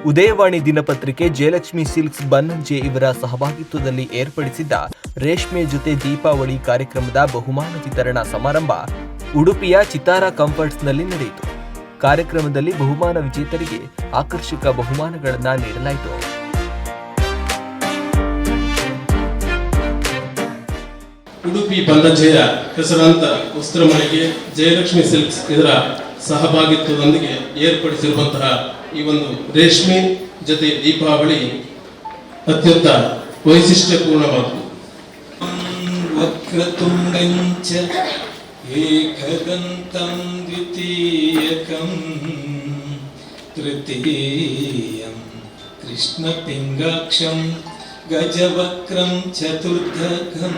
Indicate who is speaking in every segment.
Speaker 1: ಉದಯವಾಣಿ ದಿನಪತ್ರಿಕೆ ಜಯಲಕ್ಷ್ಮಿ ಸಿಲ್ಕ್ಸ್ ಬನ್ನಂಜೆ ಇವರ ಸಹಭಾಗಿತ್ವದಲ್ಲಿ ಏರ್ಪಡಿಸಿದ್ದ ರೇಷ್ಮೆ ಜೊತೆ ದೀಪಾವಳಿ ಕಾರ್ಯಕ್ರಮದ ಬಹುಮಾನ ವಿತರಣಾ ಸಮಾರಂಭ ಉಡುಪಿಯ ಚಿತಾರಾ ಕಂಫರ್ಟ್ಸ್ನಲ್ಲಿ ನಡೆಯಿತು. ಕಾರ್ಯಕ್ರಮದಲ್ಲಿ ಬಹುಮಾನ ವಿಜೇತರಿಗೆ ಆಕರ್ಷಕ ಬಹುಮಾನಗಳನ್ನು ನೀಡಲಾಯಿತು.
Speaker 2: ಉಡುಪಿ ಬನ್ನಂಜೆಯ ಹೆಸರಾಂತ ವಸ್ತ್ರ ಮಳಿಗೆ ಜಯಲಕ್ಷ್ಮಿ ಸಿಲ್ಕ್ಸ್ ಇದರ ಸಹಭಾಗಿತ್ವದೊಂದಿಗೆ ಏರ್ಪಡಿಸಿರುವಂತಹ ಈ ಒಂದು ರೇಷ್ಮೆ ಜೊತೆ ದೀಪಾವಳಿ ಅತ್ಯಂತ ವೈಶಿಷ್ಟ್ಯಪೂರ್ಣವಾದದ್ದು.
Speaker 3: ವಕ್ರತುಂಡಂಚ ಏಕದಂತಂ ದ್ವಿತೀಯಕಂ ತೃತೀಯಂ ಕೃಷ್ಣಪಿಂಗಾಕ್ಷಂ ಗಜವಕ್ರಂ ಚತುರ್ಥಕಂ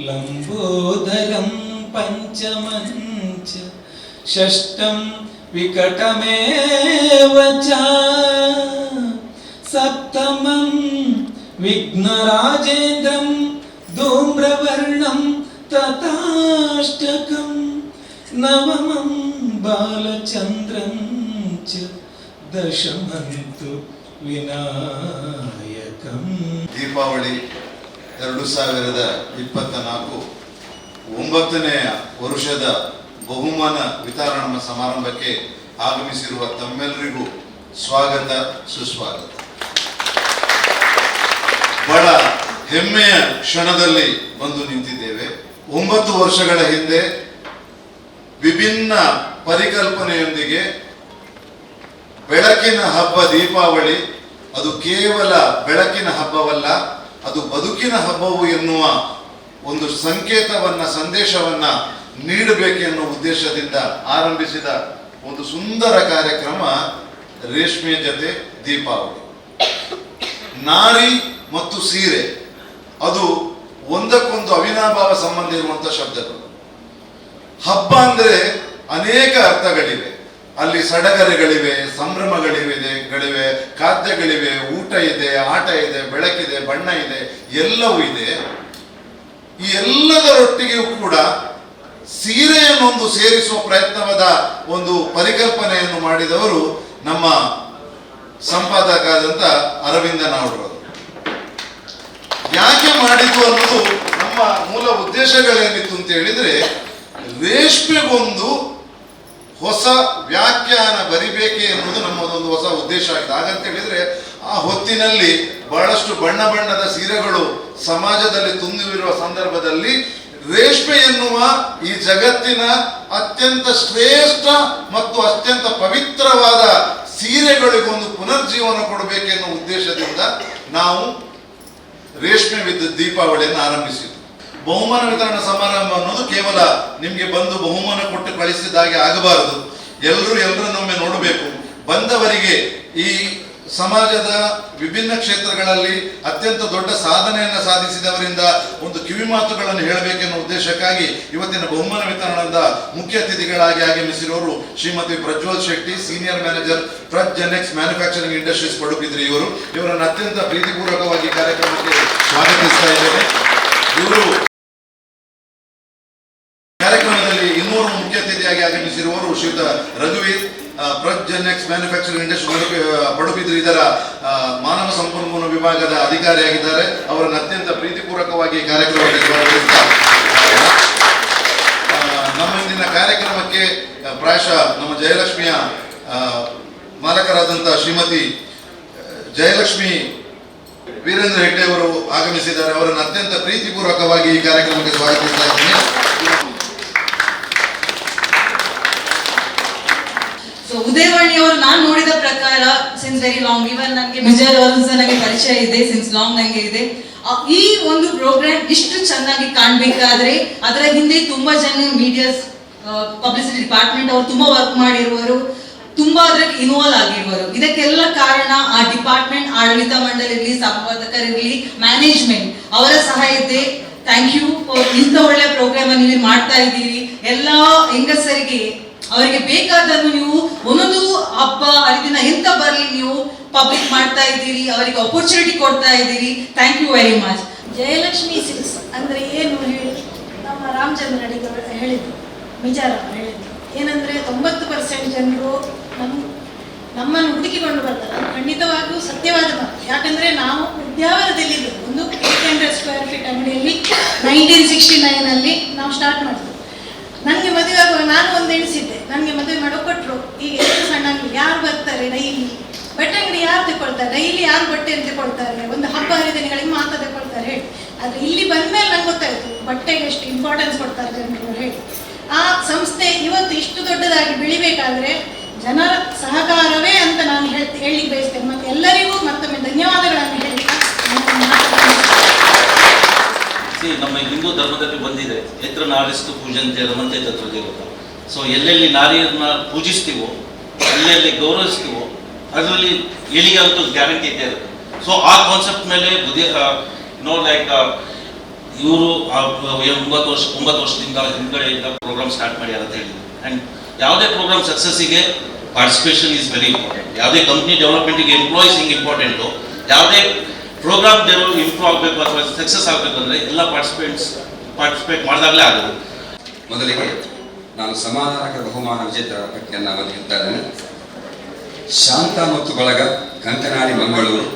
Speaker 3: ಲಂಬೋದರಂ ಪಂಚಮಂಚ ಷಷ್ಟಂ ವಿಕಟಮೇವ ಚ ಸಪ್ತಮಂ ವಿಘ್ನರಾಜೇಂದ್ರಂ ಧೂಮ್ರವರ್ಣಂ ತಥಾಷ್ಟಕಂ ನವಮಂ ಬಾಲಚಂದ್ರಂ ಚ ದಶಮಂತು ವಿನಾಯಕಂ.
Speaker 4: ದೀಪಾವಳಿ 2024 9ನೇ ವರುಷದ ಬಹುಮಾನ ವಿತರಣಾ ಸಮಾರಂಭಕ್ಕೆ ಆಗಮಿಸಿರುವ ತಮ್ಮೆಲ್ಲರಿಗೂ ಸ್ವಾಗತ ಸುಸ್ವಾಗತ. ಬಹಳ ಹೆಮ್ಮೆಯ ಕ್ಷಣದಲ್ಲಿ ಬಂದು ನಿಂತಿದ್ದೇವೆ. 9 ವರ್ಷಗಳ ಹಿಂದೆ ವಿಭಿನ್ನ ಪರಿಕಲ್ಪನೆಯೊಂದಿಗೆ ಬೆಳಕಿನ ಹಬ್ಬ ದೀಪಾವಳಿ ಅದು ಕೇವಲ ಬೆಳಕಿನ ಹಬ್ಬವಲ್ಲ, ಅದು ಬದುಕಿನ ಹಬ್ಬವು ಎನ್ನುವ ಒಂದು ಸಂದೇಶವನ್ನ ನೀಡಬೇಕೆನ್ನುವ ಉದ್ದೇಶದಿಂದ ಆರಂಭಿಸಿದ ಒಂದು ಸುಂದರ ಕಾರ್ಯಕ್ರಮ ರೇಷ್ಮೆ ಜೊತೆ ದೀಪಾವಳಿ. ನಾರಿ ಮತ್ತು ಸೀರೆ ಅದು ಒಂದಕ್ಕೊಂದು ಅವಿನಾಭಾವ ಸಂಬಂಧ ಇರುವಂತಹ ಶಬ್ದಗಳು. ಹಬ್ಬ ಅಂದ್ರೆ ಅನೇಕ ಅರ್ಥಗಳಿವೆ. ಅಲ್ಲಿ ಸಡಗರಗಳಿವೆ, ಸಂಭ್ರಮಗಳಿವೆ, ಖಾದ್ಯಗಳಿವೆ, ಊಟ ಇದೆ, ಆಟ ಇದೆ, ಬೆಳಕಿದೆ, ಬಣ್ಣ ಇದೆ, ಎಲ್ಲವೂ ಇದೆ. ಈ ಎಲ್ಲದರೊಟ್ಟಿಗೆಯೂ ಕೂಡ ಸೀರೆಯನ್ನೊಂದು ಸೇರಿಸುವ ಪ್ರಯತ್ನವಾದ ಒಂದು ಪರಿಕಲ್ಪನೆಯನ್ನು ಮಾಡಿದವರು ನಮ್ಮ ಸಂಪಾದಕರಾದಂಥ ಅರವಿಂದ ನಾವ್ಡರು. ಯಾಕೆ ಮಾಡಿದ್ದು ಅನ್ನೋದು ನಮ್ಮ ಮೂಲ ಉದ್ದೇಶಗಳೇನಿತ್ತು ಅಂತ ಹೇಳಿದ್ರೆ, ರೇಷ್ಮೆಗೊಂದು ಹೊಸ ವ್ಯಾಖ್ಯಾನ ಬರಿಬೇಕೆ ಎನ್ನುವುದು ನಮ್ಮದೊಂದು ಹೊಸ ಉದ್ದೇಶ ಆಗಿದೆ. ಹಾಗಂತ ಹೇಳಿದ್ರೆ ಆ ಹೊತ್ತಿನಲ್ಲಿ ಬಹಳಷ್ಟು ಬಣ್ಣದ ಸೀರೆಗಳು ಸಮಾಜದಲ್ಲಿ ತುಂಬಿರುವ ಸಂದರ್ಭದಲ್ಲಿ ರೇಷ್ಮೆ ಎನ್ನುವ ಈ ಜಗತ್ತಿನ ಅತ್ಯಂತ ಶ್ರೇಷ್ಠ ಮತ್ತು ಅತ್ಯಂತ ಪವಿತ್ರವಾದ ಸೀರೆಗಳಿಗೊಂದು ಪುನರ್ಜೀವನ ಕೊಡಬೇಕೆನ್ನುವ ಉದ್ದೇಶದಿಂದ ನಾವು ರೇಷ್ಮೆ ದೀಪಾವಳಿಯನ್ನು ಆರಂಭಿಸಿದ್ವಿ. ಬಹುಮಾನ ವಿತರಣಾ ಸಮಾರಂಭ ಅನ್ನೋದು ಕೇವಲ ನಿಮ್ಗೆ ಬಂದು ಬಹುಮಾನ ಕೊಟ್ಟು ಕಳಿಸಿದಾಗೆ ಆಗಬಾರದು. ಎಲ್ಲರನ್ನೊಮ್ಮೆ ನೋಡಬೇಕು. ಬಂದವರಿಗೆ ಈ ಸಮಾಜದ ವಿಭಿನ್ನ ಕ್ಷೇತ್ರಗಳಲ್ಲಿ ಅತ್ಯಂತ ದೊಡ್ಡ ಸಾಧನೆಯನ್ನು ಸಾಧಿಸಿದವರಿಂದ ಒಂದು ಕಿವಿ ಮಾತುಗಳನ್ನು ಹೇಳಬೇಕೆನ್ನುವ ಉದ್ದೇಶಕ್ಕಾಗಿ ಇವತ್ತಿನ ಬಹುಮಾನ ವಿತರಣದ ಮುಖ್ಯ ಅತಿಥಿಗಳಾಗಿ ಆಗಮಿಸಿರೋರು Shrimati Prajwal Shetty, senior manager Prajjenex manufacturing industries Padubidri. ಇವರನ್ನು ಅತ್ಯಂತ ಪ್ರೀತಿಪೂರ್ವಕವಾಗಿ ಕಾರ್ಯಕ್ರಮಕ್ಕೆ ಸ್ವಾಗತಿಸ್ತಾ ಇದ್ದೇವೆ. ಇವರು ಕಾರ್ಯಕ್ರಮದಲ್ಲಿ ಇನ್ನೂರು ಮುಖ್ಯ ಅತಿಥಿಯಾಗಿ ಆಗಮಿಸಿರುವವರು ಶ್ರೀಯುತ ರಘುವೀರ್, ಪ್ರಜ್ಜೆನೆಕ್ಸ್ ಮ್ಯಾನುಫ್ಯಾಕ್ಚರಿಂಗ್ ಇಂಡಸ್ಟ್ರಿ ಪಡುಬಿದ್ರಿ ಇದರ ಮಾನವ ಸಂಪನ್ಮೂಲ ವಿಭಾಗದ ಅಧಿಕಾರಿಯಾಗಿದ್ದಾರೆ. ಅವರನ್ನು ಅತ್ಯಂತ ಪ್ರೀತಿಪೂರ್ವಕವಾಗಿ ಕಾರ್ಯಕ್ರಮಕ್ಕೆ ಸ್ವಾಗತಿಸ್ತಾ ನಮ್ಮ ಇಂದಿನ ಕಾರ್ಯಕ್ರಮಕ್ಕೆ ಪ್ರಾಯಶಃ ನಮ್ಮ ಜಯಲಕ್ಷ್ಮಿಯ ಮಾಲಕರಾದಂತಹ ಶ್ರೀಮತಿ ಜಯಲಕ್ಷ್ಮಿ ವೀರೇಂದ್ರ ಹೆಗ್ಡೆ ಅವರು ಆಗಮಿಸಿದ್ದಾರೆ. ಅವರನ್ನು ಅತ್ಯಂತ ಪ್ರೀತಿಪೂರ್ವಕವಾಗಿ ಈ ಕಾರ್ಯಕ್ರಮಕ್ಕೆ ಸ್ವಾಗತಿಸ್ತಾ ಇದ್ದೀನಿ.
Speaker 5: ಉದಯವಾಣಿ ಅವರು ನಾನು ನೋಡಿದ ಪ್ರಕಾರ ಸಿನ್ಸ್ ವೆರಿ ಲಾಂಗ್, ಇವನ್ ನನಗೆ ವಿಜಯ್ ಅವರು ನನಗೆ ಪರಿಚಯ ಇದೆ, ಸಿನ್ಸ್ ಲಾಂಗ್ ನನಗೆ ಇದೆ. ಈ ಒಂದು ಪ್ರೋಗ್ರಾಮ್ ಇಷ್ಟು ಚೆನ್ನಾಗಿ ಕಾಣ್ಬೇಕಾದ್ರೆ ಅದರ ಹಿಂದೆ ತುಂಬಾ ಜನ ಮೀಡಿಯಾಸ್ ಪಬ್ಲಿಸಿಟಿ ಡಿಪಾರ್ಟ್ಮೆಂಟ್ ಅವರು ತುಂಬಾ ವರ್ಕ್ ಮಾಡಿರುವರು, ತುಂಬಾ ಅದಕ್ಕೆ ಇನ್ವಾಲ್ವ್ ಆಗಿರುವರು. ಇದಕ್ಕೆಲ್ಲ ಕಾರಣ ಆ ಡಿಪಾರ್ಟ್ಮೆಂಟ್, ಆಡಳಿತ ಮಂಡಳಿ ಇರಲಿ, ಸಂಪಾದಕರಿರಲಿ, ಮ್ಯಾನೇಜ್ಮೆಂಟ್ ಅವರ ಸಹಾಯ ಇದೆ. ಥ್ಯಾಂಕ್ ಯು ಫಾರ್ ಇಂಥ ಒಳ್ಳೆ ಪ್ರೋಗ್ರಾಮ್ ನೀವು ಮಾಡ್ತಾ ಇದ್ದೀರಿ. ಎಲ್ಲ ಹೆಂಗಸರಿಗೆ ಅವರಿಗೆ ಬೇಕಾದನ್ನು ನೀವು ಒಂದೊಂದು ಹಬ್ಬ ಹರಿದಿನ ಎಂತ ಬರಲಿ ನೀವು ಪಬ್ಲಿಕ್ ಮಾಡ್ತಾ ಇದ್ದೀರಿ, ಅವರಿಗೆ ಅಪರ್ಚುನಿಟಿ ಕೊಡ್ತಾ ಇದ್ದೀರಿ. Thank you very much.
Speaker 6: Jayalakshmi Silks ಅಂದರೆ ಏನು ಹೇಳಿ ನಮ್ಮ ರಾಮಚಂದ್ರ ಹೇಳಿದ್ರು, ಮಿಜಾರ ಹೇಳಿದ್ರು ಏನಂದರೆ 90% ಜನರು ನಮ್ಮ ನಮ್ಮನ್ನು ಹುಡುಕಿಕೊಂಡು ಬರ್ತಾರೆ. ಅದು ಖಂಡಿತವಾಗಿಯೂ ಸತ್ಯವಾದ ಮಾತು. ಯಾಕಂದರೆ ನಾವು ಉದ್ಯಾವರದಲ್ಲಿದ್ದು ಒಂದು 800 ಸ್ಕ್ವೇರ್ ಫೀಟ್ ಅಂಗಡಿಯಲ್ಲಿ 1969 ನಾವು ಸ್ಟಾರ್ಟ್ ಮಾಡಿದ್ವಿ. ನನಗೆ ಮದುವೆ ಆಗುವಾಗ ನಾನು ಒಂದು ಎಣಿಸಿದ್ದೆ, ನನಗೆ ಮದುವೆ ಮಾಡೋ ಕೊಟ್ಟರು, ಈಗ ಎಷ್ಟು ಸಣ್ಣ ಅಂಗಡಿ ಯಾರು ಬರ್ತಾರೆ ಡೈಲಿ, ಬಟ್ಟೆ ಅಂಗಡಿ ಯಾರು ತಗೊಳ್ತಾರೆ ಡೈಲಿ, ಯಾರು ಬಟ್ಟೆಯನ್ನು ತಗೊಳ್ತಾರೆ, ಒಂದು ಹಬ್ಬ ಹರಿದಿನಗಳಿಗೆ ಮಾತ್ರ ತಗೊಳ್ತಾರೆ ಹೇಳಿ. ಆದರೆ ಇಲ್ಲಿ ಬಂದಮೇಲೆ ನಂಗೆ ಗೊತ್ತಾಯಿತು ಬಟ್ಟೆಗೆ ಎಷ್ಟು ಇಂಪಾರ್ಟೆನ್ಸ್ ಕೊಡ್ತಾರೆ ಜನರು ಹೇಳಿ. ಆ ಸಂಸ್ಥೆ ಇವತ್ತು ಇಷ್ಟು ದೊಡ್ಡದಾಗಿ ಬೆಳಿಬೇಕಾದ್ರೆ ಜನರ ಸಹಕಾರವೇ ಅಂತ ನಾನು ಹೇಳಲಿಕ್ಕೆ ಬಯಸ್ತೇನೆ. ಮತ್ತು ಎಲ್ಲರಿಗೂ ಮತ್ತೊಮ್ಮೆ ಧನ್ಯವಾದಗಳನ್ನು ಹೇಳಿ
Speaker 7: ನಮ್ಮ ಹಿಂದೂ ಧರ್ಮದಲ್ಲಿ ಬಂದಿದೆ, ಯತ್ರ ನಾರಿಸ್ತು ಪೂಜಂತೆ ರಮಂತೆ ತತ್ವ ದೇವತ. ಸೊ ಎಲ್ಲೆಲ್ಲಿ ನಾರಿಯರನ್ನ ಪೂಜಿಸ್ತೀವೋ, ಎಲ್ಲೆಲ್ಲಿ ಗೌರವಿಸ್ತೀವೋ, ಅದರಲ್ಲಿ ಏಳಿಗೆ ಅಂತೂ ಗ್ಯಾರಂಟಿ ಇದ್ದೇ ಇರುತ್ತೆ. ಸೊ ಆ ಕಾನ್ಸೆಪ್ಟ್ ಮೇಲೆ ಲೈಕ್ ಇವರು 9 ವರ್ಷದಿಂದ ಹಿಂದ್ಗಡೆಯಿಂದ ಪ್ರೋಗ್ರಾಮ್ ಸ್ಟಾರ್ಟ್ ಮಾಡ್ಯಾರ ಅಂತ ಹೇಳಿದ್ರು. ಆ್ಯಂಡ್ ಯಾವುದೇ ಪ್ರೋಗ್ರಾಮ್ ಸಕ್ಸಸ್ಸಿಗೆ ಪಾರ್ಟಿಸಿಪೇಷನ್ ಈಸ್ ವೆರಿ ಇಂಪಾರ್ಟೆಂಟ್. ಯಾವುದೇ ಕಂಪ್ನಿ ಡೆವಲಪ್ಮೆಂಟಿಗೆ ಎಂಪ್ಲಾಯೀಸ್ ಹಿಂಗೆ ಇಂಪಾರ್ಟೆಂಟು, ಯಾವುದೇ ಪ್ರೋಗ್ರಾಮ್ ಇಂಪ್ರೂವ್ ಆಗಬೇಕು ಅಥವಾ ಸಕ್ಸಸ್ ಆಗಬೇಕು ಅಂದರೆ ಎಲ್ಲ ಪಾರ್ಟಿಸಿಪೇಟ್ ಮಾಡಿದಾಗಲೇ ಆಗೋದು.
Speaker 8: ಮೊದಲಿಗೆ ನಾನು ಸಮಾಧಾನಕ ಬಹುಮಾನ ವಿಜೇತರ ಪಟ್ಟಿಯನ್ನು ಓದುತ್ತಾ ಇದ್ದೇನೆ. ಶಾಂತ ಮತ್ತು ಬಳಗ, ಕಂಕನಾಡಿ, ಮಂಗಳೂರು.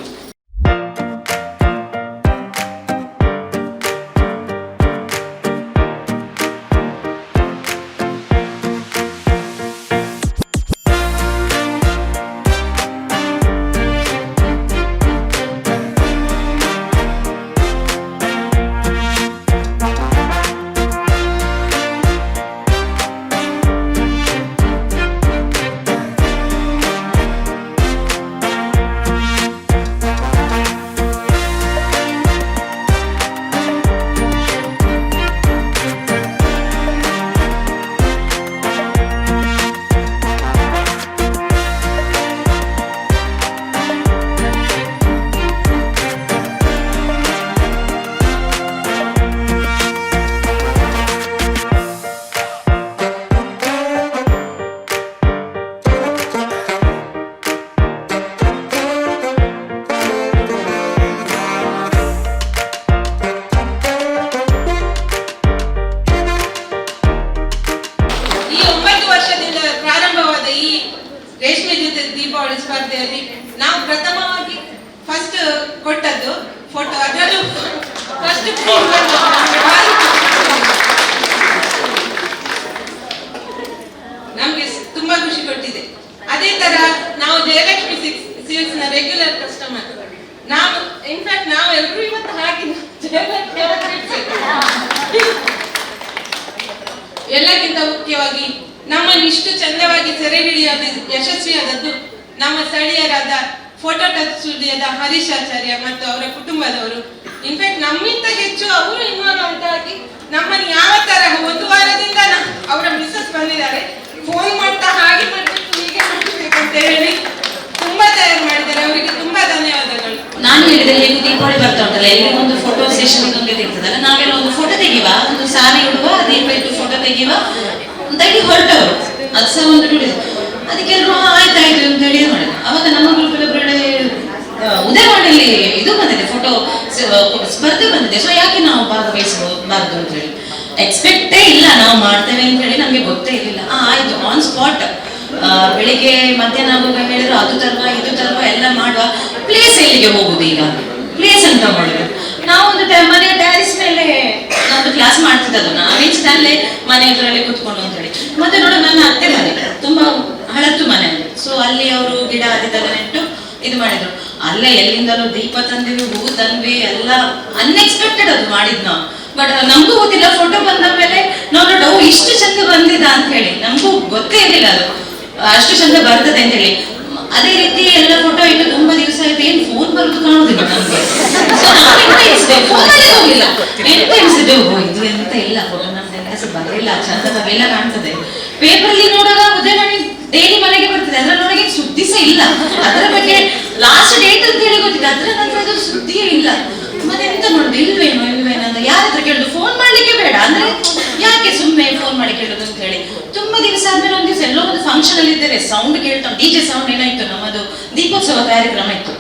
Speaker 5: ರೇಷ್ಮೆ ಜೊತೆ ದೀಪಾವಳಿ ಸ್ಪರ್ಧೆಯಲ್ಲಿ ನಾವು ಪ್ರಥಮವಾಗಿ ಫಸ್ಟ್ ಕೊಟ್ಟದ್ದು ಫೋಟೋ, ಅದರಲ್ಲೂ ಫಸ್ಟ್ ನಮ್ಗೆ ತುಂಬಾ ಖುಷಿ ಕೊಟ್ಟಿದೆ. ಅದೇ ತರ ನಾವು ಜಯಲಕ್ಷ್ಮಿ ಸಿಲ್ಕ್ಸ್ ನ ರೆಗ್ಯುಲರ್ ಕಸ್ಟಮರ್. ನಾವು ಇನ್ಫ್ಯಾಕ್ಟ್ ನಾವು ಎಲ್ಲರೂ ಇವತ್ತು ಹಾಗೆ ಎಲ್ಲಕ್ಕಿಂತ ಮುಖ್ಯವಾಗಿ ನಮ್ಮನ್ನು ಇಷ್ಟು ಚಂದವಾಗಿ ಸೆರೆ ಹಿಡಿಯೋದು ಯಶಸ್ವಿಯಾದದ್ದು ನಮ್ಮ ಸ್ಥಳೀಯರಾದ ಫೋಟೋ ಟಚ್ ಸ್ಟುಡಿಯೋದ ಹರೀಶ್ ಆಚಾರ್ಯ ಮತ್ತು ಅವರ ಕುಟುಂಬದವರು. ಇನ್ಫ್ಯಾಕ್ಟ್ ನಮ್ಮಿಂತ ಹೆಚ್ಚು ಅವರು ಇನ್ವಾಲ್ವ್ ಆಗಿ ನಮ್ಮನ್ನು ಯಾವ ತರ ಒಂದು ವಾರದಿಂದ ಅವರ ಮಿಸಸ್ ಬಂದಿದ್ದಾರೆ, ಫೋನ್ ಮಾಡ್ತಾ ಹಾಗೆ ಮಾಡ್ಬೇಕು ಹೀಗೆ ಮಾಡ್ಬೇಕು ಅಂತ ಹೇಳಿ ತುಂಬಾ ತಯಾರು ಮಾಡಿದ್ದಾರೆ. ಅವರಿಗೆ ತುಂಬಾ ಧನ್ಯವಾದಗಳು.
Speaker 9: ನಾನು ಹೇಳಿದೆ ಹೇಗೆ ದೀಪಾವಳಿ ಬರ್ತಾ ಉಂಟಲ್ಲ, ಇಲ್ಲಿ ಒಂದು ಫೋಟೋ ಸೆಷನ್ ಇದೊಂದು ಇರ್ತದಲ್ಲ, ನಾವೆಲ್ಲ ಒಂದು ಫೋಟೋ ತೆಗಿವ, ಒಂದು ಸಾರಿ ಉಡುವ, ದೀಪ ಇಟ್ಟು ಫೋಟೋ ತೆಗಿವ ಅಂತ ಹೇಳಿ ಹೊರಟವರು. ಅದು ಸಹ ಒಂದು ದುಡಿದು ಅದಕ್ಕೆ ಆಯ್ತಾಯ್ತು ಅಂತ ಹೇಳಿ ಮಾಡಿದೆ. ಅವಾಗ ನಮ್ಮ ಗ್ರೂಪಲ್ಲಿ ಒಬ್ಬರಡೆ ಉದಯವಾಣಿಯಲ್ಲಿ ಇದು ಬಂದಿದೆ, ಫೋಟೋ ಸ್ಪರ್ಧೆ ಬಂದಿದೆ. ಸೊ ಯಾಕೆ ನಾವು ಭಾಗವಹಿಸಬಾರದು ಅಂತ ಹೇಳಿ ಎಕ್ಸ್ಪೆಕ್ಟೇ ಇಲ್ಲ, ನಾವು ಮಾಡ್ತೇವೆ ಅಂತ ಹೇಳಿ ನಮಗೆ ಗೊತ್ತೇ ಇರಲಿಲ್ಲ. ಆಯ್ತು, ಆನ್ ಸ್ಪಾಟ್ ಬೆಳಿಗ್ಗೆ ಮಧ್ಯಾಹ್ನ ಆಗುವಾಗ ಹೇಳಿದ್ರು ಅದು ತರುವ ಇದು ತರುವ ಎಲ್ಲ ಮಾಡುವ. ಪ್ಲೇಸ್ ಎಲ್ಲಿಗೆ ಹೋಗುದು, ಈಗ ಪ್ಲೇಸ್ ಅಂತ ಮಾಡುದು. ನಾವೊಂದು ಮನೆಯ ಟ್ಯಾರಿಸ್ ಮೇಲೆ ನಮ್ದು ಕ್ಲಾಸ್ ಮಾಡ್ತಿದ್ದದ್ದು, ನಾವೇನ್ಸಿದಲ್ಲೇ ಮನೆ ಎದುರಲ್ಲಿ ಕೂತ್ಕೊಂಡು ಅಂತ ಹೇಳಿ. ಮತ್ತೆ ನೋಡ, ನನ್ನ ಅತ್ತೆ ಮನೆ ತುಂಬಾ ಹಳತ್ತು ಮನೆ, ಸೊ ಅಲ್ಲಿ ಅವರು ಗಿಡ ಅದೆಲ್ಲ ನೆಟ್ಟು ಇದು ಮಾಡಿದ್ರು. ಅಲ್ಲೇ ಎಲ್ಲಿಂದಲೂ ದೀಪ ತಂದ್ವಿ, ಹೂ ತಂದ್ವಿ, ಎಲ್ಲ ಅನ್ಎಕ್ಸ್ಪೆಕ್ಟೆಡ್ ಅದು ಮಾಡಿದ್ ನಾವು. ಬಟ್ ನಮಗೂ ಗೊತ್ತಿಲ್ಲ, ಫೋಟೋ ಬಂದ ಮೇಲೆ ನಾವು ನೋಡ ಇಷ್ಟು ಚಂದ ಬಂದಿದ ಅಂತ ಹೇಳಿ, ನಮಗೂ ಗೊತ್ತೇ ಇರಲಿಲ್ಲ ಅದು ಅಷ್ಟು ಚಂದ ಬರ್ತದೆ ಅಂತ ಹೇಳಿ. ಅದೇ ರೀತಿ ಎಲ್ಲ ಫೋಟೋ ಇಟ್ಟು ತುಂಬಾ ದಿವಸ ಆಯ್ತು, ಏನ್ ಫೋನ್ ಬರೋದು ಕಾಣುದಿಲ್ಲ ನಮ್ಗೆ. ಫೋನಲ್ಲಿ ಹೋಗಿಲ್ಲ, ಎಂತ ಎನಿಸಿದ್ದೆವು, ಇದು ಎಂತ ಇಲ್ಲ ಫೋಟೋ ನಮ್ದೆಲ್ಲ ಬರಲಿಲ್ಲ, ಚಂದ ಬರಲಿಲ್ಲ ಕಾಣ್ತದೆ. ಪೇಪರಲ್ಲಿ ನೋಡುವಾಗ ಉದಯವಾಣಿ ಡೈಲಿ ಮನೆಗೆ ಬರ್ತದೆ, ಅದ್ರ ನೋಡಿಗೆ ಸುದ್ದಿ ಸಹ ಇಲ್ಲ, ಅದರ ಬಗ್ಗೆ ಲಾಸ್ಟ್ ಡೇಟ್ ಅಂತ ಹೇಳಿ ಗೊತ್ತಿದೆ, ಅದ್ರ ನಂತರ ಅದು ಸುದ್ದಿಯೇ ಇಲ್ಲ. ಮತ್ತೆ ಎಂತ ನೋಡುದು, ಇಲ್ವೇನೋ ಅಂತ ಯಾರ ಹತ್ರ ಕೇಳುದು, ಫೋನ್ ಮಾಡ್ಲಿಕ್ಕೆ ಬೇಡ ಅಂದ್ರೆ ಯಾಕೆ ಸುಮ್ಮನೆ ಫೋನ್ ಮಾಡಿ ಕೇಳುದು ಅಂತ ಹೇಳಿ. ತುಂಬಾ ದಿವಸ ಆದ್ಮೇಲೆ ಒಂದ್ ದಿವಸ ಎಲ್ಲೋ ಒಂದು ಫಂಕ್ಷನ್ ಅಲ್ಲಿ ಇದ್ದೇವೆ, ಸೌಂಡ್ ಕೇಳ್ತಾ, ಡಿಜೆ ಸೌಂಡ್ ಏನಾಯ್ತು, ನಮ್ಮದು ದೀಪೋತ್ಸವ ಕಾರ್ಯಕ್ರಮ ಇತ್ತು.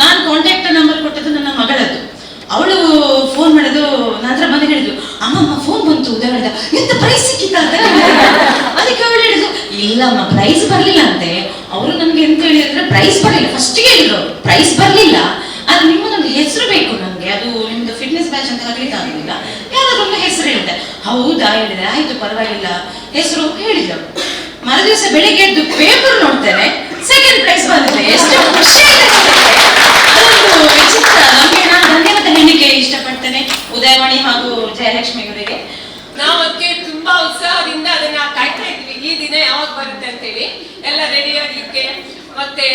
Speaker 9: ನಾನು ಕಾಂಟ್ಯಾಕ್ಟ್ ನಂಬರ್ ಕೊಟ್ಟದ್ದು ನನ್ನ ಮಗಳದ್ದು. ಅವಳು ಫೋನ್ ಮಾಡಿದ್ದು, ನಂತರ ಬಂದು ಹೇಳಿದ್ರು, ಅಮ್ಮಮ್ಮ ಫೋನ್ ಬಂತು ಉದಯವಾಣಿದ, ಎಂತ ಪ್ರೈಸ್ ಸಿಕ್ಕಿತ್ತ ಅಂತ. ಅದಕ್ಕೆ ಅವಳು ಹೇಳಿದ್ರು, ಇಲ್ಲಮ್ಮ ಪ್ರೈಸ್ ಬರ್ಲಿಲ್ಲ ಅಂತೆ. ಅವರು ನಮ್ಗೆ ಎಂತ ಹೇಳಿದ್ರೆ ಪ್ರೈಸ್ ಬರ್ಲಿಲ್ಲ, ಫಸ್ಟಿಗೆ ಹೇಳಿದ್ರು ಪ್ರೈಸ್ ಬರ್ಲಿಲ್ಲ, ಅದು ನಿಮ್ಮದೊಂದು ಹೆಸರು ಬೇಕು ನಮ್ಗೆ, ಅದು ನಿಮ್ದು ಫಿಟ್ನೆಸ್ ಬ್ಯಾಚ್ ಅಂತ ಹಾಕ್ಲಿಕ್ಕೆ ಆಗುದಿಲ್ಲ, ಯಾರಾದ್ರೂ ಒಂದು ಹೆಸರು ಹೇಳಿದೆ. ಹೌದಾ ಹೇಳಿದೆ, ಆಯ್ತು ಪರವಾಗಿಲ್ಲ ಹೆಸರು ಹೇಳಿದ್ರು. ಮರುದಿವಸ ಬೆಳಿಗ್ಗೆ ಎದ್ದು ಪೇಪರ್ ನೋಡ್ತೇನೆ, ಸೆಕೆಂಡ್ ಪ್ರೈಸ್ ಬಂದಿದೆ. ಎಷ್ಟು ಖುಷಿ ಅದೊಂದು ವಿಚಿತ್ರ. ನಮ್ಗೆ ನಾನು ಧನ್ಯವಾದ ಹೇಳಲಿಕ್ಕೆ ಇಷ್ಟಪಡ್ತೇನೆ ಉದಯವಾಣಿ ಹಾಗೂ ಜಯಲಕ್ಷ್ಮಿ ಅವರಿಗೆ.
Speaker 10: ನಾವು ಅದಕ್ಕೆ ತುಂಬಾ ಉತ್ಸಾಹದಿಂದ ಅದನ್ನ ಕಾಯ್ತಾ ಇದ್ವಿ, ಈ ದಿನ ಯಾವಾಗ ಬರುತ್ತೆ ಅಂತ ಹೇಳಿ ಎಲ್ಲ ರೆಡಿ ಆಗ್ಲಿಕ್ಕೆ. ಮತ್ತೆ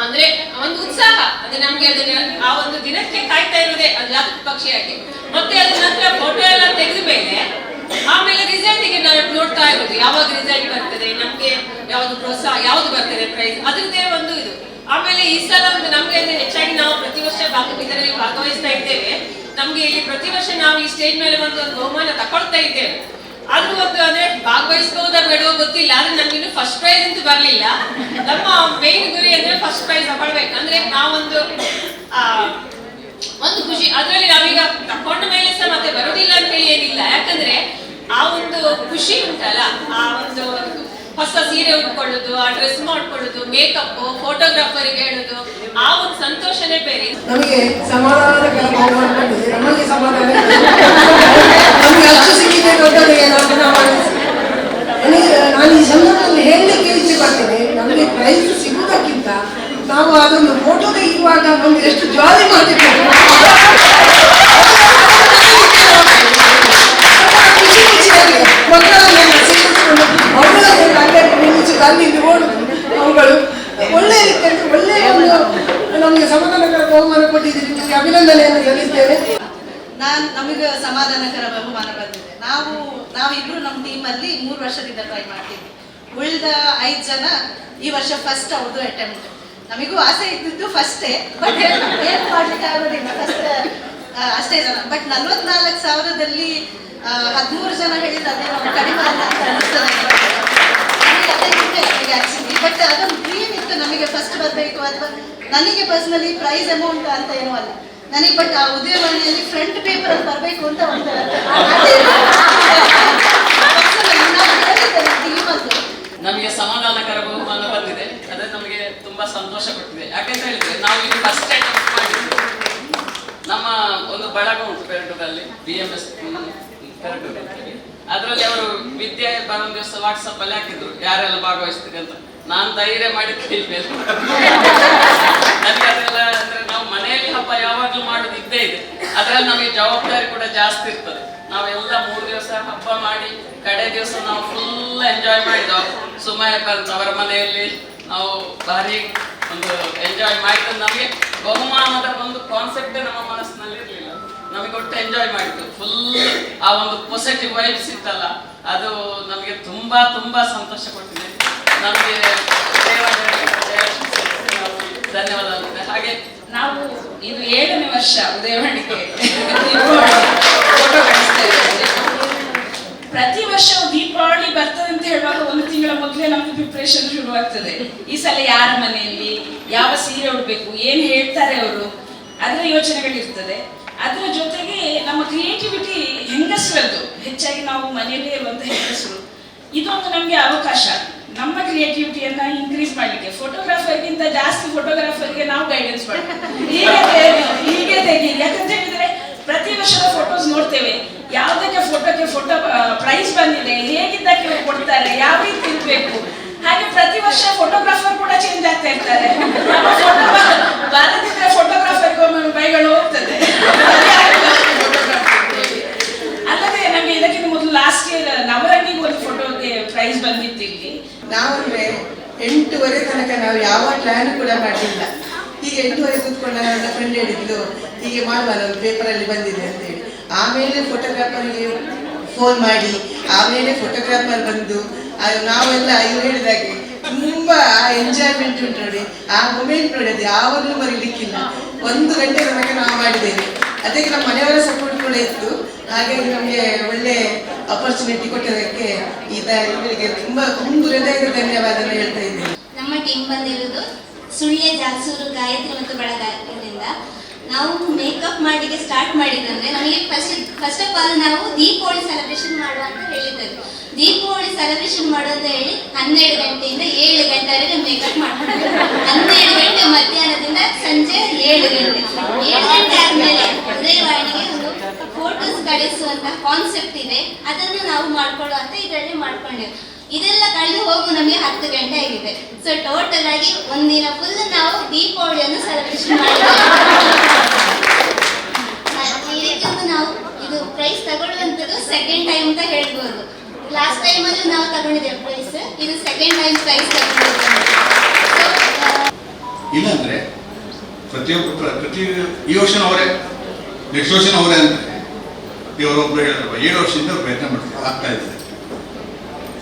Speaker 10: ಅಂದ್ರೆ ಒಂದು ಉತ್ಸಾಹ, ಅದು ನಮ್ಗೆ ಅದನ್ನ ಆ ಒಂದು ದಿನಕ್ಕೆ ಕಾಯ್ತಾ ಇರೋದೇ ಅದು ಪಕ್ಷಿಯಾಗಿ. ಮತ್ತೆ ಅದ್ರ ನಂತರ ಫೋಟೋ ಎಲ್ಲ ತೆಗೆದ ಮೇಲೆ ಆಮೇಲೆ ರಿಸಲ್ಟ್ ಗೆ ನಾವು ನೋಡ್ತಾ ಇರೋದು, ಯಾವಾಗ ರಿಸಲ್ಟ್ ಬರ್ತದೆ, ನಮ್ಗೆ ಯಾವ್ದು ಪ್ರೋತ್ಸಾಹ, ಯಾವ್ದು ಬರ್ತದೆ ಪ್ರೈಸ್, ಅದ್ರದ್ದೇ ಒಂದು ಇದು. ಆಮೇಲೆ ಈ ಸಲ ಒಂದು ನಮ್ಗೆ ಹೆಚ್ಚಾಗಿ ನಾವು ಪ್ರತಿ ವರ್ಷ ಇದರಲ್ಲಿ ಭಾಗವಹಿಸ್ತಾ ಇದ್ದೇವೆ. ನಮ್ಗೆ ಇಲ್ಲಿ ಪ್ರತಿ ವರ್ಷ ನಾವು ಈ ಸ್ಟೇಜ್ ಮೇಲೆ ಒಂದು ಬಹುಮಾನ ತಕೊಳ್ತಾ ಇದ್ದೇವೆ. ಆದ್ರೂ ಒಂದು ಅಂದ್ರೆ ಭಾಗವಹಿಸಬಹುದಾ ಬೇಡವೋ ಗೊತ್ತಿಲ್ಲ, ಆದ್ರೆ ನಮ್ಗಿನ್ನು ಫಸ್ಟ್ ಪ್ರೈಸ್ ಅಂತೂ ಬರ್ಲಿಲ್ಲ. ನಮ್ಮ ಮೇನ್ ಗುರಿ ಅಂದ್ರೆ ಫಸ್ಟ್ ಪ್ರೈಸ್ ತಗೊಳ್ಬೇಕು. ಅಂದ್ರೆ ನಾವೊಂದು ಒಂದು ಖುಷಿ, ಅದ್ರಲ್ಲಿ ನಾವೀಗ ತಕೊಂಡ ಮೇಲೆ ಸಹ ಮತ್ತೆ ಬರೋದಿಲ್ಲ ಅಂತ ಹೇಳಿ ಏನಿಲ್ಲ. ಯಾಕಂದ್ರೆ ಆ ಒಂದು ಖುಷಿ ಉಂಟಲ್ಲ, ಆ ಒಂದು ಹೊಸ ಸೀರೆ ಉಟ್ಕೊಳ್ಳೋದು, ಆ ಡ್ರೆಸ್ ಮಾಡ್ಕೊಳ್ಳೋದು, ಮೇಕಪ್, ಫೋಟೋಗ್ರಾಫರ್ಗೆ ಹೇಳೋದು, ಆ ಒಂದು ಸಂತೋಷನೇ ಬೇರೆ.
Speaker 11: ನಮಗೆ ಸಮಾಧಾನಕರ ಬಹುಮಾನ ಬಂದಿದೆ, ನಮಗೆ ಸಮಾಧಾನ, ನಮಗೆ ಅಷ್ಟು ಸಿಕ್ಕಿದೆ ದೊಡ್ಡವರಿಗೆ. ನಾನು ಈ ಸಂದರ್ಭದಲ್ಲಿ ಹೇಳಲಿಕ್ಕೆ ಇಚ್ಛೆ ಪಡ್ತೇನೆ, ನಮಗೆ ಪ್ರೈಸ್ ಸಿಗುವುದಕ್ಕಿಂತ ನಾವು ಅದೊಂದು ಫೋಟೋ ತೆಗೆಯುವಾಗ ನಮ್ಗೆ ಎಷ್ಟು ಜಾಲಿ ಮಾಡ್ತಿದ್ದೇವೆ, ಖುಷಿ ಖುಷಿಯಾಗಿ ಮಕ್ಕಳನ್ನೆಲ್ಲ ಸೇರಿಸಿಕೊಂಡು ಅವುಗಳನ್ನೆಲ್ಲ ಅಲ್ಲಿ ಓಡುದು, ಅವುಗಳು ಒಳ್ಳೆ ರೀತಿಯಲ್ಲಿ ಒಳ್ಳೆ ಒಂದು ನಮಗೆ ಸಮಾಧಾನಕರ ಬಹುಮಾನ ಕೊಟ್ಟಿದ್ದೀರಿ, ನಿಮಗೆ ಅಭಿನಂದನೆಯನ್ನು ಸಲ್ಲಿಸ್ತೇನೆ.
Speaker 5: ನಮಗೆ ಸಮಾಧಾನಕರ ಬಹುಮಾನ ಬಂದಿದೆ. ನಾವಿಬ್ರು ನಮ್ಮ ಟೀಮಲ್ಲಿ 3 ವರ್ಷದಿಂದ ಟ್ರೈ ಮಾಡ್ತೀವಿ. ಉಳಿದ 5 ಜನ ಈ ವರ್ಷ ಫಸ್ಟ್ ಅವ್ರದ್ದು ಅಟೆಂಪ್ಟ್. ನಮಗೂ ಆಸೆ ಇದ್ದಿದ್ದು ಫಸ್ಟೇ, ಬಟ್ ಏನು ಮಾಡ್ಲಿಕ್ಕೆ ಆಗೋದಿಲ್ಲ, ಫಸ್ಟ್ ಅಷ್ಟೇ ಜನ. ಬಟ್ 44,000ದಲ್ಲಿ 13 ಜನ ಹೇಳಿದ್ರೆ ಅದೇ ನಾವು ಕಡಿಮೆ ಅಂತ ಅನಿಸ್ತದೆ ಆಕ್ಚುಲಿ. ಬಟ್ ಅದೊಂದು ಡ್ರೀಮ್ ಇತ್ತು ನಮಗೆ ಫಸ್ಟ್ ಬರಬೇಕು, ಅಥವಾ ನನಗೆ ಪರ್ಸನಲಿ ಪ್ರೈಸ್ ಅಮೌಂಟ್ ಅಂತ ಏನೂ ಅಲ್ಲ ನನಗೆ, ಬಟ್ ಆ ಉದಯವಾಣಿಯಲ್ಲಿ ಫ್ರಂಟ್ ಪೇಪರ್ ಅಲ್ಲಿ ಬರಬೇಕು ಅಂತ ಒಂದು
Speaker 10: ನಮಗೆ ಸಮಾಧಾನಕರ ಬಹುಮಾನ ಬಂದಿದೆ. ಅದು ನಮಗೆ ತುಂಬಾ ಸಂತೋಷ ಕೊಟ್ಟಿದೆ. ಯಾಕಂತ ಹೇಳಿದ್ರೆ ನಾವು ಇಲ್ಲಿ ಫಸ್ಟ್ ಅಟೆಂಪ್ಟ್ ಮಾಡಿದ್ದು, ನಮ್ಮ ಒಂದು ಬಳಗ ಉಂಟು ಪೆರಟೂರಲ್ಲಿ, BMS ಪೆರಟೂರು ಅಂತೇಳಿ, ಅದರಲ್ಲಿ ಅವರು ವಿದ್ಯೆ ಬರೋಂದು ದಿವಸ ವಾಟ್ಸಪ್ ಅಲ್ಲಿ ಹಾಕಿದ್ರು ಯಾರೆಲ್ಲ ಭಾಗವಹಿಸ್ತೀರಿ ಅಂತ. ನಾನು ಧೈರ್ಯ ಮಾಡಿ ತಿಳಿಬೇಕು, ನನಗೆ ಅದೆಲ್ಲ ಅಂದ್ರೆ ನಾವು ಮನೆಯಲ್ಲಿ ಹಬ್ಬ ಯಾವಾಗ್ಲೂ ಮಾಡೋದು ಇದ್ದೇ ಇದೆ, ಅದರಲ್ಲಿ ನಮಗೆ ಜವಾಬ್ದಾರಿ ಕೂಡ ಜಾಸ್ತಿ ಇರ್ತದೆ. ನಾವೆಲ್ಲ 3 ದಿವಸ ಹಬ್ಬ ಮಾಡಿ ಕಡೆ ದಿವಸ ನಾವು ಫುಲ್ ಎಂಜಾಯ್ ಮಾಡಿದವು. ಸುಮಯ ಬಂತ ಅವರ ಮನೆಯಲ್ಲಿ ನಾವು ಭಾರಿ ಒಂದು ಎಂಜಾಯ್ ಮಾಡಿದ್ದು. ನಮಗೆ ಬಹುಮಾನದ ಒಂದು ಕಾನ್ಸೆಪ್ಟೇ ನಮ್ಮ ಮನಸ್ಸಿನಲ್ಲಿ ಇರಲಿಲ್ಲ, ನಮಗೆ ಒಟ್ಟು ಎಂಜಾಯ್ ಮಾಡಿದ್ದು ಫುಲ್. ಆ ಒಂದು ಪಾಸಿಟಿವ್ ವೈಬ್ಸ್ ಇತ್ತಲ್ಲ, ಅದು ನಮಗೆ ತುಂಬಾ ತುಂಬಾ ಸಂತೋಷ ಕೊಟ್ಟಿದೆ. ನಮಗೆ ಧನ್ಯವಾದ ಅಂತಿದೆ. ಹಾಗೆ
Speaker 12: ನಾವು ಇದು 7ನೇ ವರ್ಷ ಉದಯವಾಣಿಗೆ ಫೋಟೋ ಕಾಣಿಸ್ತೇವೆ. ಪ್ರತಿ ವರ್ಷವೂ ದೀಪಾವಳಿ ಬರ್ತದೆ ಅಂತ ಹೇಳುವಾಗ 1 ತಿಂಗಳ ಮೊದಲೇ ನಮ್ಗೆ ಪ್ರಿಪ್ರೇಷನ್ ಶುರುವಾಗ್ತದೆ. ಈ ಸಲ ಯಾರ ಮನೆಯಲ್ಲಿ ಯಾವ ಸೀರೆ ಉಡ್ಬೇಕು, ಏನು ಹೇಳ್ತಾರೆ ಅವರು, ಅದರ ಯೋಚನೆಗಳಿರ್ತದೆ. ಅದರ ಜೊತೆಗೆ ನಮ್ಮ ಕ್ರಿಯೇಟಿವಿಟಿ ಹೆಂಗಸರದ್ದು, ಹೆಚ್ಚಾಗಿ ನಾವು ಮನೆಯಲ್ಲೇ ಇರುವಂಥ ಹೆಂಗಸರು, ಇದೊಂದು ನಮಗೆ ಅವಕಾಶ ನಮ್ಮ ಕ್ರಿಯೇಟಿವಿಟಿಯನ್ನ ಇನ್ಕ್ರೀಸ್ ಮಾಡಲಿಕ್ಕೆ. ಫೋಟೋಗ್ರಾಫರ್ಗಿಂತ ಜಾಸ್ತಿ ಫೋಟೋಗ್ರಾಫರ್ಗೆ ನಾವು ಗೈಡೆನ್ಸ್ ಮಾಡ್ತೀವಿ, ಹೀಗೆ ತೆಗೀರಿ. ಯಾಕಂತ ಹೇಳಿದ್ರೆ ಪ್ರತಿ ವರ್ಷದ ಫೋಟೋಸ್ ನೋಡ್ತೇವೆ, ಯಾವುದಕ್ಕೆ ಫೋಟೋ ಪ್ರೈಸ್ ಬಂದಿದೆ, ಹೇಗಿದ್ದಕ್ಕೆ ಕೊಡ್ತಾರೆ, ಯಾವ ರೀತಿ ಇರಬೇಕು. ಹಾಗೆ ಪ್ರತಿ ವರ್ಷ ಫೋಟೋಗ್ರಾಫರ್ ಕೂಡ ಚೇಂಜ್ ಆಗ್ತಾ ಇರ್ತಾರೆ. ಬಾರದಿದ್ರೆ ಫೋಟೋಗ್ರಾಫರ್ಗೆ ಒಮ್ಮೆ ಬೈಗಳು ಹೋಗ್ತದೆ. ಅಲ್ಲದೆ ನಮಗೆ ಇದಕ್ಕಿಂತ ಮೊದಲು ಲಾಸ್ಟ್ ಇಯರ್ ನವರಂಗಿಗೆ ಒಂದು ಫೋಟೋಗೆ ಪ್ರೈಸ್ ಬಂದಿತ್ತು ಇಲ್ಲಿ.
Speaker 11: ನಾವಂದ್ರೆ 8:30 ತನಕ ನಾವು ಯಾವ ಪ್ಲಾನ್ ಕೂಡ ಮಾಡಲಿಲ್ಲ. ಹೀಗೆ 8:30 ಕೂತ್ಕೊಂಡ ನನ್ನ ಫ್ರೆಂಡ್ ಹೇಳಿದ್ಲು ಹೀಗೆ ಮಾಡುವ, ಒಂದು ಪೇಪರಲ್ಲಿ ಬಂದಿದೆ ಅಂತೇಳಿ. ಆಮೇಲೆ ಫೋಟೋಗ್ರಾಫರ್ಗೆ ಫೋನ್ ಮಾಡಿ, ಆಮೇಲೆ ಫೋಟೋಗ್ರಾಫರ್ ಬಂದು ನಾವೆಲ್ಲ ಇವ್ರು ಹೇಳಿದಾಗೆ ತುಂಬಾ ಎಂಜಾಯ್ಮೆಂಟ್ ಉಂಟು ನೋಡಿ. ಆ ಮೊಮೆಂಟ್ ನೋಡಿ, ಅದು ಯಾವಾಗಲೂ ಮರಿಲಿಕ್ಕಿಲ್ಲ. 1 ಗಂಟೆ ತನಕ ನಾವು ಮಾಡಿದ್ದೇವೆ. ಅದಕ್ಕೆ ನಮ್ಮ ಮನೆಯವರ ಸಪೋರ್ಟ್ ಕೂಡ ಇತ್ತು. ಹಾಗಾಗಿ ನಮಗೆ ಒಳ್ಳೆ ಅಪರ್ಚುನಿಟಿ ಕೊಟ್ಟದಕ್ಕೆ ಇವರಿಗೆ ತುಂಬಾ ಹೃದಯದ ಧನ್ಯವಾದ ಹೇಳ್ತಾ ಇದ್ದೀನಿ.
Speaker 13: ನಮ್ಮ ಟೀಮ್ ಬಂದಿರೋದು ಸುಳ್ಯ ಜಾಸೂರು ಗಾಯತ್ರಿ ಮತ್ತು ಬಳಗದಿಂದ. ನಾವು ಮೇಕಪ್ ಮಾಡಿಗೆ ಸ್ಟಾರ್ಟ್ ಮಾಡಿದಂದ್ರೆ ನಮಗೆ ಫಸ್ಟ್ ಆಫ್ ಆಲ್ ನಾವು ದೀಪಾವಳಿ ಸೆಲೆಬ್ರೇಷನ್ ಮಾಡುವ ಅಂತ ಹೇಳಿದ್ದಾರೆ. ದೀಪಾವಳಿ ಸೆಲೆಬ್ರೇಷನ್ ಮಾಡೋದು ಹೇಳಿ 12 ಗಂಟೆಯಿಂದ 7 ಗಂಟೆವರೆಗೆ ಮೇಕಪ್ ಮಾಡ್ತಾರೆ. 12 ಗಂಟೆ ಮಧ್ಯಾಹ್ನದಿಂದ ಸಂಜೆ 7 ಗಂಟೆ. 7 ಗಂಟೆ ಆದ್ಮೇಲೆ ಉದಯವಾಣಿಗೆ ಒಂದು ಫೋಟೋಸ್ ಕಳಿಸುವಂತ ಕಾನ್ಸೆಪ್ಟ್ ಇದೆ, ಅದನ್ನು ನಾವು ಮಾಡ್ಕೊಳ್ಳುವಂತ ಇದರಲ್ಲಿ ಮಾಡ್ಕೊಂಡಿವಿ. ಇದೆಲ್ಲ ಕಳೆದು ಹೋಗು ನಮಗೆ 10 ಗಂಟೆ ಆಗಿದೆ. ಸೊ ಟೋಟಲ್ ಆಗಿ ಒಂದಿನ ಫುಲ್ ನಾವು ದೀಪಾವಳಿಯನ್ನು ಸೆಲೆಬ್ರೇಷನ್ ಮಾಡಿದ್ದೇವೆ. ಇದಕ್ಕೊಂದು ನಾವು ಇದು ಪ್ರೈಸ್ ತಗೊಳ್ಳುವಂಥದ್ದು ಸೆಕೆಂಡ್ ಟೈಮ್ ಅಂತ ಹೇಳ್ಬೋದು. ಲಾಸ್ಟ್ ಟೈಮ್ ಅಲ್ಲಿ ನಾವು ತಗೊಂಡಿದ್ದೇವೆ ಪ್ರೈಸ್, ಇದು ಸೆಕೆಂಡ್ ಟೈಮ್ ಪ್ರೈಸ್ ತಗೊಂಡಿದ್ದೇವೆ.
Speaker 14: ಇಲ್ಲಾಂದ್ರೆ ಪ್ರತಿ ಈ ವರ್ಷನ ಅವರೇ, ನೆಕ್ಸ್ಟ್ ವರ್ಷನ ಅವರೇ ಅಂತ ಇವರೊಬ್ರು ಹೇಳಿದ್ರು 7 ವರ್ಷದಿಂದ ಪ್ರಯತ್ನ ಮಾಡ್ತಾರೆ, ಆಗ್ತಾ ಇದ್ದಾರೆ.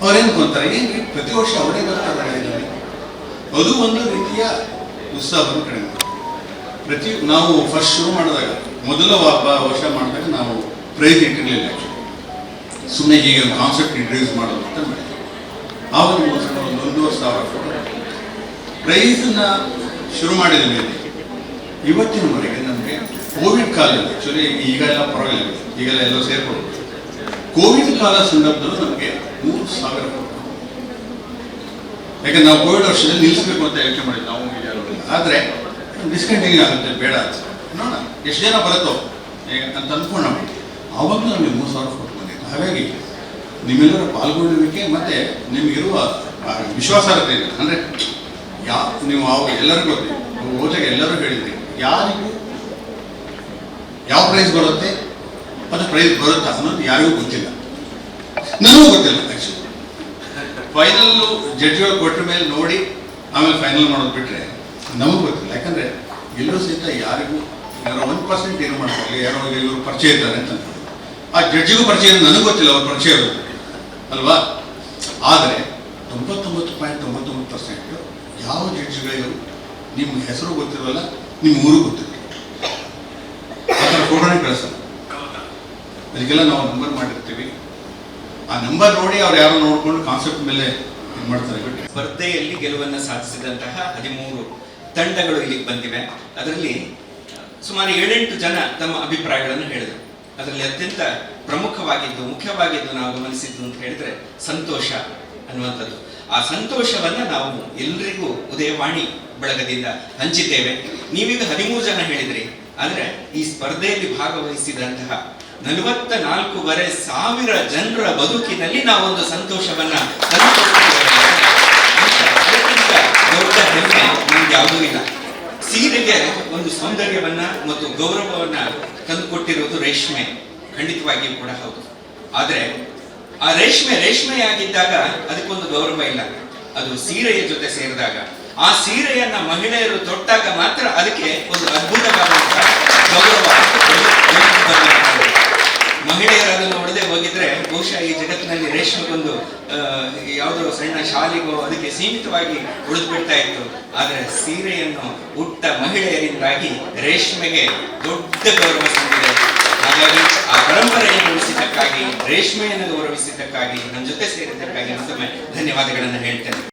Speaker 14: ಅವ್ರೇನು ಅಂತಾರೆ, ಏನ್ರಿ ಪ್ರತಿ ವರ್ಷ ಅವರೇ ಬರ್ತಾರೆ, ಅದು ಒಂದು ರೀತಿಯ ಉತ್ಸಾಹವನ್ನು ಕಡಿಮೆ. ನಾವು ಫಸ್ಟ್ ಶುರು ಮಾಡಿದಾಗ ಮೊದಲ ವರ್ಷ ಮಾಡಿದಾಗ ನಾವು ಪ್ರೈಸ್ ಇಟ್ಟಿರಲಿಲ್ಲ. ಆ್ಯಕ್ಚುಲಿ ಸುಮ್ಮನೆ ಹೀಗೆ ಒಂದು ಕಾನ್ಸೆಪ್ಟ್ ಇಂಟ್ರಡ್ಯೂಸ್ ಮಾಡೋದು ಅಂತ ಮಾಡಿದ್ವಿ. ಆವಾಗ ಒಂದು 1,500 ಪ್ರೈಸನ್ನ ಶುರು ಮಾಡಿದ ಮೇಲೆ ಇವತ್ತಿನವರೆಗೆ ನಮಗೆ ಕೋವಿಡ್ ಕಾಲದಲ್ಲಿ, ಆ್ಯಕ್ಚುಲಿ ಈಗೆಲ್ಲ ಪರವಾಗಿಲ್ಲ, ಈಗೆಲ್ಲ ಎಲ್ಲೋ ಸೇರ್ಕೊಂಡು ಕೋವಿಡ್ ಕಾಲ ಸಂದರ್ಭದಲ್ಲೂ ನಮಗೆ 3,000 ಕೊಟ್ಟು, ಯಾಕಂದ್ರೆ ನಾವು ಕೋವಿಡ್ ವರ್ಷದಲ್ಲಿ ನಿಲ್ಲಿಸಬೇಕು ಅಂತ ಯೋಚನೆ ಮಾಡಿದ್ವಿ ನಾವು ಯಾರು. ಆದರೆ ಡಿಸ್ಕಂಟಿನ್ಯೂ ಆಗುತ್ತೆ, ಬೇಡ ನೋಡೋಣ ಎಷ್ಟು ಜನ ಬರುತ್ತೋ ಅಂತ ಅಂದ್ಕೊಂಡು ನಾವು ಆವಾಗಲೂ ನಮಗೆ 3,000 ಕೊಟ್ಟು ಬಂದಿತ್ತು. ಹಾಗಾಗಿ ನಿಮ್ಮೆಲ್ಲರ ಪಾಲ್ಗೊಳ್ಳುವಿಕೆ ಮತ್ತು ನಿಮಗಿರುವ ವಿಶ್ವಾಸಾರ್ಹತೆ ಇದೆ. ಅಂದರೆ ನೀವು ಎಲ್ಲರಿಗೂ ಗೊತ್ತಿದೆ, ಹೋದಾಗ ಎಲ್ಲರೂ ಹೇಳಿದ್ರಿ ಯಾರಿಗೂ ಯಾವ ಪ್ರೈಸ್ ಬರುತ್ತೆ ಮತ್ತು ಪ್ರೈಸ್ ಬರುತ್ತಾ ಅನ್ನೋದು ಯಾರಿಗೂ ಗೊತ್ತಿಲ್ಲ, ನನಗೂ ಗೊತ್ತಿಲ್ಲ. ಆ್ಯಕ್ಚುಲಿ ಫೈನಲ್ಲು ಜಡ್ಜ್ಗಳು ಕೊಟ್ಟ ಮೇಲೆ ನೋಡಿ ಆಮೇಲೆ ಫೈನಲ್ ಮಾಡೋದು ಬಿಟ್ಟರೆ ನಮಗೂ ಗೊತ್ತಿಲ್ಲ. ಯಾಕಂದರೆ ಎಲ್ಲರೂ ಸಹಿತ ಯಾರಿಗೂ ಯಾರೋ 1% ಏನು ಮಾಡ್ತಾರೆ, ಯಾರೋ ಇವರು ಪರಿಚಯ ಇದ್ದಾರೆ ಅಂತ ಆ ಜಡ್ಜಿಗೂ ಪರಿಚಯ ನನಗೂ ಗೊತ್ತಿಲ್ಲ, ಅವ್ರ ಪರಿಚಯ ಇರೋದು ಅಲ್ವಾ. ಆದರೆ 99.99% ಯಾವ ಜಡ್ಜಿಗಳಿಗೂ ನಿಮ್ಮ ಹೆಸರು ಗೊತ್ತಿರೋಲ್ಲ, ನಿಮ್ಮ ಊರು ಗೊತ್ತಿಲ್ಲ, ಆ ಥರ ಫೋಟೋನೇ ಕಳಿಸಲ್ಲ. ಅದಕ್ಕೆಲ್ಲ ನಾವು ನಂಬರ್ ಮಾಡಿರ್ತೀವಿ, ಆ ನಂಬರ್ ನೋಡಿ ಅವ್ರು ಯಾರೋ ನೋಡಿಕೊಂಡು ಕಾನ್ಸೆಪ್ಟ್ ಮೇಲೆ ಇದು ಮಾಡ್ತಾರೆ.
Speaker 8: ಸ್ಪರ್ಧೆಯಲ್ಲಿ ಗೆಲುವನ್ನು ಸಾಧಿಸಿದಂತಹ 13 ತಂಡಗಳು ಇಲ್ಲಿಗೆ ಬಂದಿವೆ. ಅದರಲ್ಲಿ ಸುಮಾರು 7-8 ಜನ ತಮ್ಮ ಅಭಿಪ್ರಾಯಗಳನ್ನು ಹೇಳಿದರು. ಅದರಲ್ಲಿ ಅತ್ಯಂತ ಪ್ರಮುಖವಾಗಿದ್ದು, ಮುಖ್ಯವಾಗಿದ್ದು ನಾವು ಗಮನಿಸಿದ್ದು ಅಂತ ಹೇಳಿದ್ರೆ ಸಂತೋಷ ಅನ್ನುವಂಥದ್ದು. ಆ ಸಂತೋಷವನ್ನು ನಾವು ಎಲ್ರಿಗೂ ಉದಯವಾಣಿ ಬಳಗದಿಂದ ಹಂಚಿದ್ದೇವೆ. ನೀವೀಗ 13 ಜನ ಹೇಳಿದ್ರಿ, ಆದರೆ ಈ ಸ್ಪರ್ಧೆಯಲ್ಲಿ ಭಾಗವಹಿಸಿದಂತಹ 44,500 ಜನರ ಬದುಕಿನಲ್ಲಿ ನಾವೊಂದು ಸಂತೋಷವನ್ನ ದೊಡ್ಡ ಹೆಮ್ಮೆ ನಮ್ಗೆ ಯಾವುದೂ ಇಲ್ಲ. ಸೀರೆಗೆ ಒಂದು ಸೌಂದರ್ಯವನ್ನ ಮತ್ತು ಗೌರವವನ್ನ ತಂದುಕೊಟ್ಟಿರುವುದು ರೇಷ್ಮೆ, ಖಂಡಿತವಾಗಿಯೂ ಕೂಡ ಹೌದು. ಆದರೆ ಆ ರೇಷ್ಮೆಯಾಗಿದ್ದಾಗ ಅದಕ್ಕೊಂದು ಗೌರವ ಇಲ್ಲ. ಅದು ಸೀರೆಯ ಜೊತೆ ಸೇರಿದಾಗ, ಆ ಸೀರೆಯನ್ನ ಮಹಿಳೆಯರು ತೊಟ್ಟಾಗ ಮಾತ್ರ ಅದಕ್ಕೆ ಒಂದು ಅದ್ಭುತವಾದಂತಹ ಗೌರವ. ಮಹಿಳೆಯರು ಅದನ್ನು ಹೊಡೆದೇ ಹೋಗಿದ್ರೆ ಬಹುಶಃ ಈ ಜಗತ್ತಿನಲ್ಲಿ ರೇಷ್ಮೆಗೊಂದು ಯಾವುದೋ ಸಣ್ಣ ಶಾಲೆಗೋ ಅದಕ್ಕೆ ಸೀಮಿತವಾಗಿ ಉಳಿದು ಬಿಡ್ತಾ ಇತ್ತು. ಆದರೆ ಸೀರೆಯನ್ನು ಉಟ್ಟ ಮಹಿಳೆಯರಿಂದಾಗಿ ರೇಷ್ಮೆಗೆ ದೊಡ್ಡ ಗೌರವ ಸಂದಿದೆ. ಹಾಗಾಗಿ ಆ ಪರಂಪರೆಯನ್ನು ಉಳಿಸಿದ್ದಕ್ಕಾಗಿ, ರೇಷ್ಮೆಯನ್ನು ಗೌರವಿಸಿದ್ದಕ್ಕಾಗಿ, ನನ್ನ ಜೊತೆ ಸೇರಿದ್ದಕ್ಕಾಗಿ ಮತ್ತೊಮ್ಮೆ ಧನ್ಯವಾದಗಳನ್ನು ಹೇಳ್ತೇನೆ.